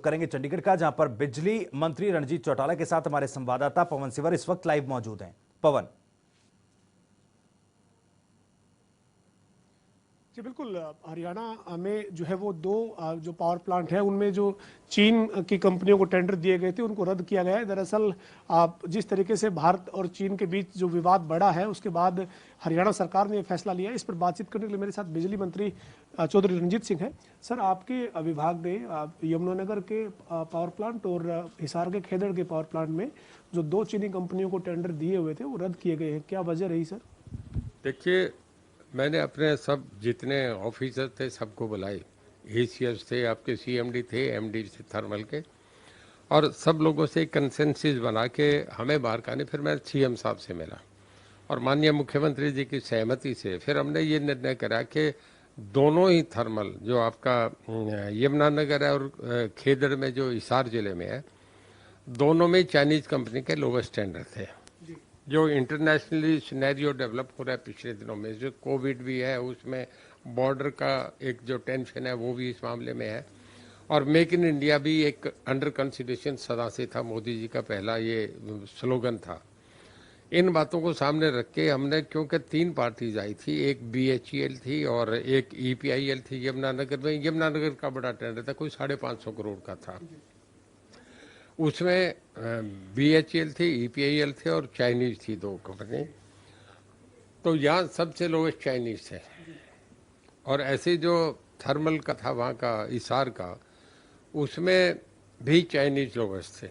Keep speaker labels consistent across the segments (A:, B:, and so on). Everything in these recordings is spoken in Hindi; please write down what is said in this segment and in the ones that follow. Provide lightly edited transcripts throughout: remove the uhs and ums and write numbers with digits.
A: रुख करेंगे चंडीगढ़ का, जहां पर बिजली मंत्री रणजीत चौटाला के साथ हमारे संवाददाता पवन सिवर इस वक्त लाइव मौजूद हैं। पवन।
B: जी बिल्कुल, हरियाणा में जो है वो दो जो पावर प्लांट है उनमें जो चीन की कंपनियों को टेंडर दिए गए थे उनको रद्द किया गया है। दरअसल जिस तरीके से भारत और चीन के बीच जो विवाद बढ़ा है उसके बाद हरियाणा सरकार ने यह फैसला लिया है। इस पर बातचीत करने के लिए मेरे साथ बिजली मंत्री चौधरी रणजीत सिंह है। सर, आपके विभाग ने यमुनानगर के पावर प्लांट और हिसार के खेदड़ के पावर प्लांट में जो दो चीनी कंपनियों को टेंडर दिए हुए थे वो रद्द किए गए हैं, क्या वजह रही सर?
C: देखिए, मैंने अपने सब जितने ऑफिसर थे सबको बुलाए, एसीएस थे, आपके सीएमडी थे, एमडी थे थर्मल के, और सब लोगों से कंसेंसस बना के हमें बाहर करने। फिर मैं सीएम साहब से मिला और माननीय मुख्यमंत्री जी की सहमति से फिर हमने ये निर्णय करा कि दोनों ही थर्मल जो आपका यमुनानगर है और खेदड़ में जो हिसार जिले में है, दोनों में चाइनीज कंपनी के लोवेस्ट टेंडर थे। जो इंटरनेशनली सिनेरियो डेवलप हो रहा है पिछले दिनों में, जो कोविड भी है, उसमें बॉर्डर का एक जो टेंशन है वो भी इस मामले में है, और मेक इन इंडिया भी एक अंडर कंसिडरेशन सदा से था, मोदी जी का पहला ये स्लोगन था। इन बातों को सामने रख के हमने, क्योंकि तीन पार्टीज आई थी, एक बीएचईएल थी और एक ईपीआईएल थी यमुनानगर में। यमुनानगर का बड़ा टेंडर था, कोई 550 करोड़ का था। उसमें बीएचईएल थी, ईपीआईएल थे और चाइनीज थी दो कंपनी। तो यहाँ सबसे लोवेस्ट चाइनीज थे, और ऐसे जो थर्मल का था वहाँ का हिसार का, उसमें भी चाइनीज लोवेस्ट थे।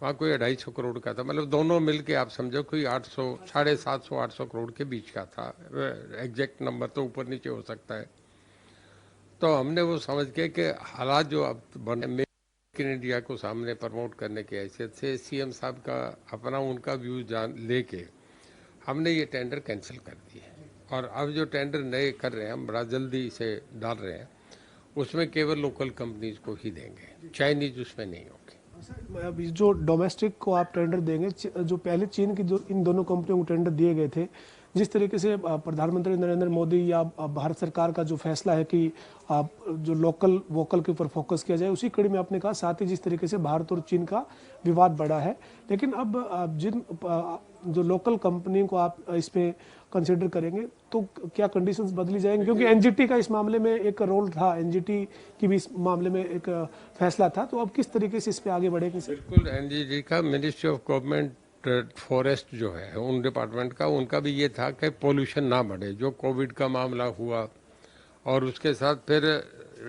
C: वहाँ कोई 250 करोड़ का था, मतलब दोनों मिलके आप समझो कोई 800, 750, 800 करोड़ के बीच का था। एग्जैक्ट नंबर तो ऊपर नीचे हो सकता है। तो हमने वो समझ के कि हालात जो अब बने, मेक इन इंडिया को सामने प्रमोट करने की हैसियत से सीएम साहब का अपना उनका व्यू जान लेके हमने ये टेंडर कैंसिल कर दिए, और अब जो टेंडर नए कर रहे हैं हम बड़ा जल्दी से डाल रहे हैं, उसमें केवल लोकल कंपनीज को ही देंगे, चाइनीज उसमें नहीं होगी।
B: अभी जो डोमेस्टिक को आप टेंडर देंगे, जो पहले चीन की जो इन दोनों कंपनियों को टेंडर दिए गए थे, जिस तरीके से प्रधानमंत्री नरेंद्र मोदी या भारत सरकार का जो फैसला है कि जो लोकल वोकल के ऊपर फोकस किया जाए, उसी कड़ी में आपने कहा, साथ ही जिस तरीके से भारत और चीन का विवाद बढ़ा है, लेकिन अब जिन जो लोकल कंपनियों को आप इसमें कंसिडर करेंगे तो क्या कंडीशंस बदली जाएंगी? क्योंकि एनजीटी का इस मामले में एक रोल था, एनजीटी की भी इस मामले में एक फैसला था, तो अब किस तरीके से इस पे आगे बढ़ेंगे?
C: बिल्कुल, एनजीटी का मिनिस्ट्री ऑफ गवर्नमेंट फॉरेस्ट जो है उन डिपार्टमेंट का, उनका भी ये था कि पोल्यूशन ना बढ़े। जो कोविड का मामला हुआ और उसके साथ फिर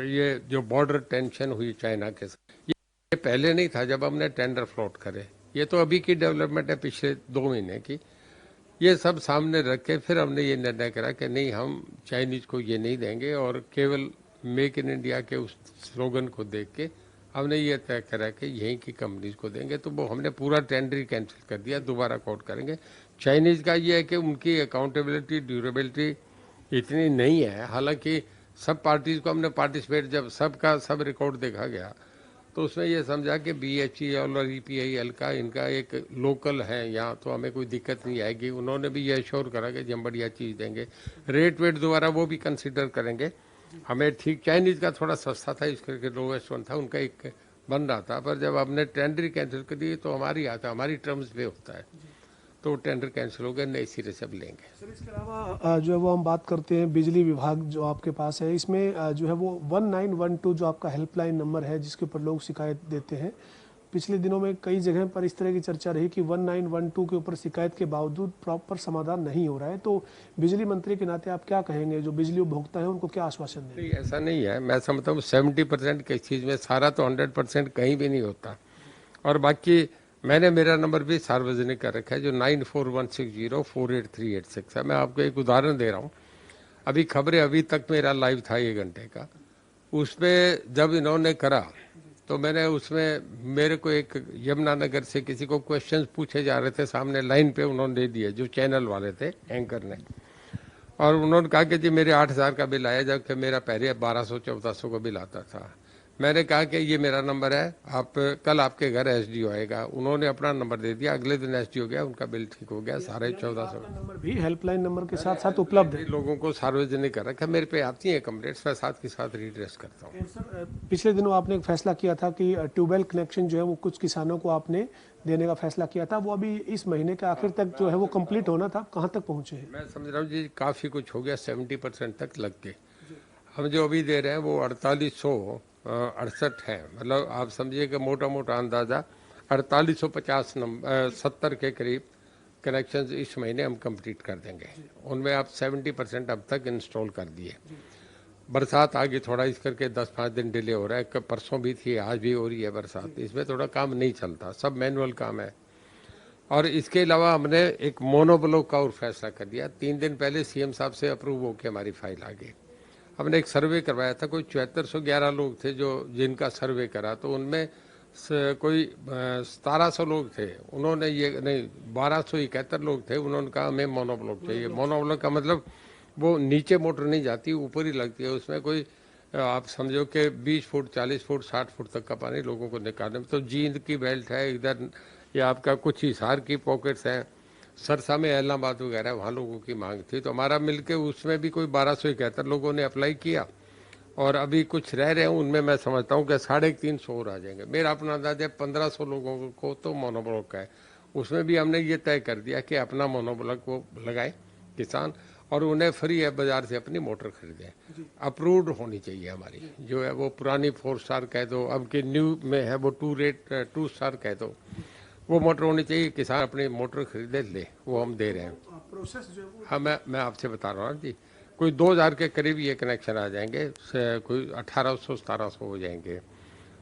C: ये जो बॉर्डर टेंशन हुई चाइना के साथ, ये पहले नहीं था जब हमने टेंडर फ्लोट करे। ये तो अभी की डेवलपमेंट है, पिछले 2 महीने की। ये सब सामने रख के फिर हमने ये निर्णय करा कि नहीं, हम चाइनीज को ये नहीं देंगे, और केवल मेक इन इंडिया के उस स्लोगन को देख के हमने ये तय करा कि यहीं की कंपनीज को देंगे। तो वो हमने पूरा टेंडर ही कैंसिल कर दिया, दोबारा कोट करेंगे। चाइनीज का ये है कि उनकी अकाउंटेबिलिटी, ड्यूरेबिलिटी इतनी नहीं है। हालांकि सब पार्टीज को हमने पार्टिसिपेट, जब सबका सब रिकॉर्ड देखा गया तो उसमें ये समझा कि बीएचईएल और ईपीआईएल का इनका एक लोकल है यहाँ, तो हमें कोई दिक्कत नहीं आएगी। उन्होंने भी ये श्योर करा कि हम बढ़िया चीज़ देंगे। रेट वेट दोबारा वो भी कंसिडर करेंगे हमें। ठीक, चाइनीज का थोड़ा सस्ता था, इस करके लोवेस्ट वन था, उनका एक बन रहा था, पर जब हमने टेंडर कैंसिल कर दिए तो हमारी आता, हमारी टर्म्स पे होता है, तो टेंडर कैंसिल हो गया, नए सिरे से अब लेंगे।
B: सर, इसके अलावा जो है वो हम बात करते हैं बिजली विभाग जो आपके पास है, इसमें जो है वो 1912 जो आपका हेल्पलाइन नंबर है जिसके ऊपर लोग शिकायत देते हैं। पिछले दिनों में कई जगह पर इस तरह की चर्चा रही कि 1912 के ऊपर शिकायत के बावजूद प्रॉपर समाधान नहीं हो रहा है, तो बिजली मंत्री के नाते आप क्या कहेंगे? जो बिजली उपभोक्ता है उनको क्या आश्वासन दें?
C: नहीं, ऐसा नहीं है। मैं समझता हूँ 70% किस चीज़ में, सारा तो 100% कहीं भी नहीं होता। और बाकी मैंने मेरा नंबर भी सार्वजनिक कर रखा है, जो 9416048386 है। मैं आपको एक उदाहरण दे रहा हूँ। अभी खबरें, अभी तक मेरा लाइव था 1 घंटे का, उसमें जब इन्होंने करा तो मैंने उसमें, मेरे को एक यमुनानगर से किसी को क्वेश्चंस पूछे जा रहे थे, सामने लाइन पे उन्होंने दे दिए, जो चैनल वाले थे, एंकर ने, और उन्होंने कहा कि जी मेरे 8000 का बिल आया, जबकि मेरा पहले 1200-1400 का बिल आता था। मैंने कहा कि ये मेरा नंबर है, आप कल आपके घर एसडीओ आएगा। उन्होंने अपना नंबर दे दिया, अगले दिन एसडीओ गया, उनका बिल ठीक हो गया, साढ़े 1400।
B: नंबर भी हेल्पलाइन नंबर के साथ साथ उपलब्ध है।
C: लोगों को सार्वजनिक कर रखा, मेरे पे आती है कंप्लेंट्स, मैं साथ के साथ रिड्रेस करता हूँ।
B: सर, पिछले दिनों आपने एक फैसला किया था कि ट्यूबवेल कनेक्शन जो है वो कुछ किसानों को आपने देने का फैसला किया था, वो अभी इस महीने के आखिर तक जो है वो कंप्लीट होना था, कहाँ तक पहुंचे हैं?
C: मैं समझ रहा हूँ जी काफ़ी कुछ हो गया, 70% तक लग के। हम जो अभी दे रहे हैं वो 4868 है, मतलब आप समझिए कि मोटा मोटा अंदाज़ा 4850 नंबर 70 के करीब कनेक्शंस इस महीने हम कंप्लीट कर देंगे। उनमें आप 70% अब तक इंस्टॉल कर दिए। बरसात आगे थोड़ा इस करके 10-5 दिन डिले हो रहा है, परसों भी थी, आज भी हो रही है बरसात, इसमें थोड़ा काम नहीं चलता, सब मैनुअल काम है। और इसके अलावा हमने एक मोनोब्लॉक का और फैसला कर दिया। 3 दिन पहले सीएम साहब से अप्रूव होकर हमारी फाइल आ गई। हमने एक सर्वे करवाया था, कोई 7411 लोग थे जो जिनका सर्वे करा, तो उनमें कोई 1700 लोग थे, उन्होंने ये नहीं 1271 लोग थे, उन्होंने कहा हमें मोनोब्लॉक चाहिए। मोनोब्लॉक का मतलब वो नीचे मोटर नहीं जाती, ऊपर ही लगती है, उसमें कोई आप समझो कि 20 फुट 40 फुट 60 फुट तक का पानी लोगों को निकालने में। तो जींद की बेल्ट है इधर, या आपका कुछ हिसार की पॉकेट्स हैं, सरसा में इलाहाबाद वगैरह, वहाँ लोगों की मांग थी, तो हमारा मिलके उसमें भी कोई 1271 लोगों ने अप्लाई किया, और अभी कुछ रह रहे हैं, उनमें मैं समझता हूँ कि 350 और आ जाएंगे। मेरा अपना अंदाजा है 1500 लोगों को तो मोनोब्लॉक का है। उसमें भी हमने ये तय कर दिया कि अपना मोनोब्लॉक वो लगाए किसान, और उन्हें फ्री है बाजार से अपनी मोटर खरीदें। अप्रूव्ड होनी चाहिए हमारी, जो है वो पुरानी 4 स्टार कह दो, अब के न्यू में है वो 2 स्टार कह दो, वो मोटर होनी चाहिए, किसान अपनी मोटर खरीदे ले, वो हम दे रहे हैं।
B: प्रोसेस जो है वो
C: हाँ, मैं आपसे बता रहा हूँ जी, कोई 2000 के करीब ये कनेक्शन आ जाएंगे, कोई 1800-1700 हो जाएंगे,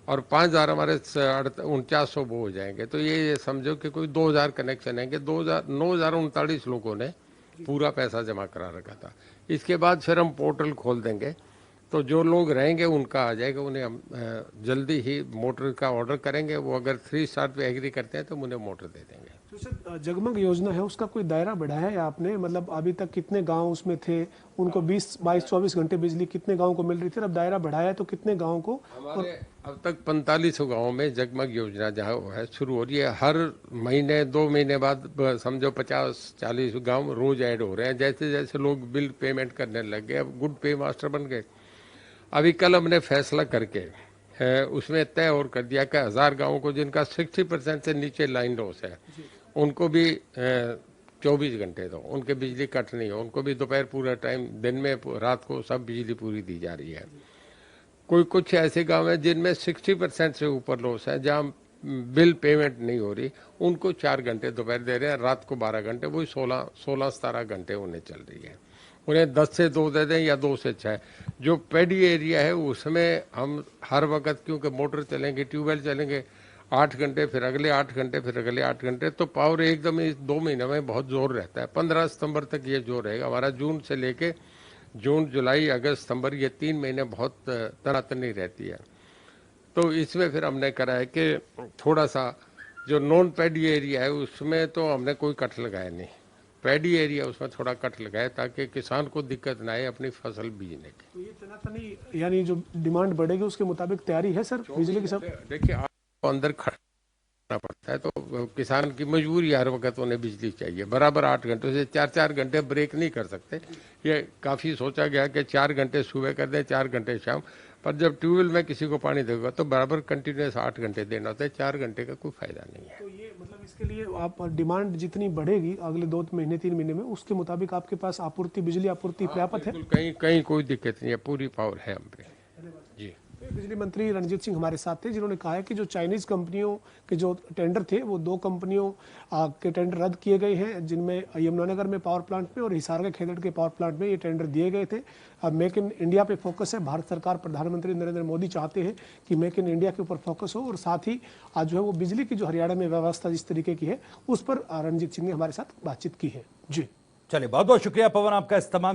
C: और 5000 हमारे 4900 वो हो जाएंगे। तो ये समझो कि कोई 2000 कनेक्शन आएंगे। 9039 लोगों ने पूरा पैसा जमा करा रखा था। इसके बाद फिर हम पोर्टल खोल देंगे, तो जो लोग रहेंगे उनका आ जाएगा, उन्हें हम जल्दी ही मोटर का ऑर्डर करेंगे। वो अगर 3 स्टार पे एग्री करते हैं तो उन्हें मोटर दे देंगे।
B: तो सर, जगमग योजना है उसका कोई दायरा बढ़ाया है आपने? मतलब अभी तक कितने गांव उसमें थे, उनको 20-22-24 घंटे बिजली कितने गांव को मिल रही थी, अब दायरा बढ़ाया है तो कितने गांव को?
C: हमारे अब तक 45 गाँव में जगमग योजना जहाँ है शुरू हो रही है। हर महीने 2 महीने बाद समझो 50-40 गांव रोज ऐड हो रहे हैं, जैसे जैसे लोग बिल पेमेंट करने लग गए, अब गुड पे मास्टर बन गए। अभी कल हमने फैसला करके उसमें तय और कर दिया कि 1000 गाँवों को जिनका 60% से नीचे लाइन लॉस है, उनको भी 24 घंटे दो, उनके बिजली कट नहीं हो, उनको भी दोपहर पूरा टाइम, दिन में रात को सब बिजली पूरी दी जा रही है। कोई कुछ ऐसे गांव हैं जिनमें 60% से ऊपर लॉस है, जहां बिल पेमेंट नहीं हो रही, उनको 4 घंटे दोपहर दे रहे हैं, रात को 12 घंटे, वही 16-17 घंटे उन्हें चल रही है। उन्हें 10 से 2 दे दें या 2 से 6। जो पैडी एरिया है उसमें हम हर वक्त, क्योंकि मोटर चलेंगे, ट्यूबवेल चलेंगे 8 घंटे, फिर अगले 8 घंटे, फिर अगले 8 घंटे, तो पावर एकदम इस 2 महीने में बहुत जोर रहता है। 15 सितंबर तक ये जोर रहेगा हमारा। जून से लेके जून जुलाई अगस्त सितंबर, ये 3 महीने बहुत तनातनी रहती है। तो इसमें फिर हमने करा है कि थोड़ा सा जो नॉन पैडी एरिया है उसमें तो हमने कोई कट लगाया नहीं, पैडी एरिया उसमें थोड़ा कट लगाया ताकि किसान को दिक्कत ना आए अपनी फसल बीजने की।
B: तो ये तनातनी यानी जो डिमांड बढ़ेगी उसके मुताबिक तैयारी है सर बिजली की? सब
C: देखिए, आपको अंदर खड़ना पड़ता है, तो किसान की मजबूरी, हर वक्त उन्हें बिजली चाहिए। बराबर 8 घंटे से 4-4 घंटे ब्रेक नहीं कर सकते। ये काफ़ी सोचा गया कि 4 घंटे सुबह कर दें, 4 घंटे शाम, पर जब ट्यूबवेल में किसी को पानी देगा तो बराबर कंटिन्यूस 8 घंटे देना होता है, 4 घंटे का कोई फायदा नहीं है।
B: तो ये मतलब इसके लिए आप डिमांड जितनी बढ़ेगी अगले 2 महीने 3 महीने में, उसके मुताबिक आपके पास आपूर्ति, बिजली आपूर्ति पर्याप्त है?
C: बिल्कुल, कहीं कहीं कोई दिक्कत नहीं है, पूरी पावर है हम पे जी।
B: बिजली मंत्री रणजीत सिंह हमारे साथ थे, जिन्होंने कहा है कि जो चाइनीज कंपनियों के जो टेंडर थे वो 2 कंपनियों के टेंडर रद्द किए गए हैं, जिनमें यमुनानगर में पावर प्लांट में और हिसार के खेदड़ के पावर प्लांट में ये टेंडर दिए गए थे। अब मेक इन इंडिया पे फोकस है। भारत सरकार, प्रधानमंत्री नरेंद्र मोदी चाहते हैं कि मेक इन इंडिया के ऊपर फोकस हो, और साथ ही आज जो है वो बिजली की जो हरियाणा में व्यवस्था जिस तरीके की है उस पर रणजीत सिंह ने हमारे साथ बातचीत की है। जी
A: चलिए, बहुत बहुत शुक्रिया पवन, आपका इस तमाम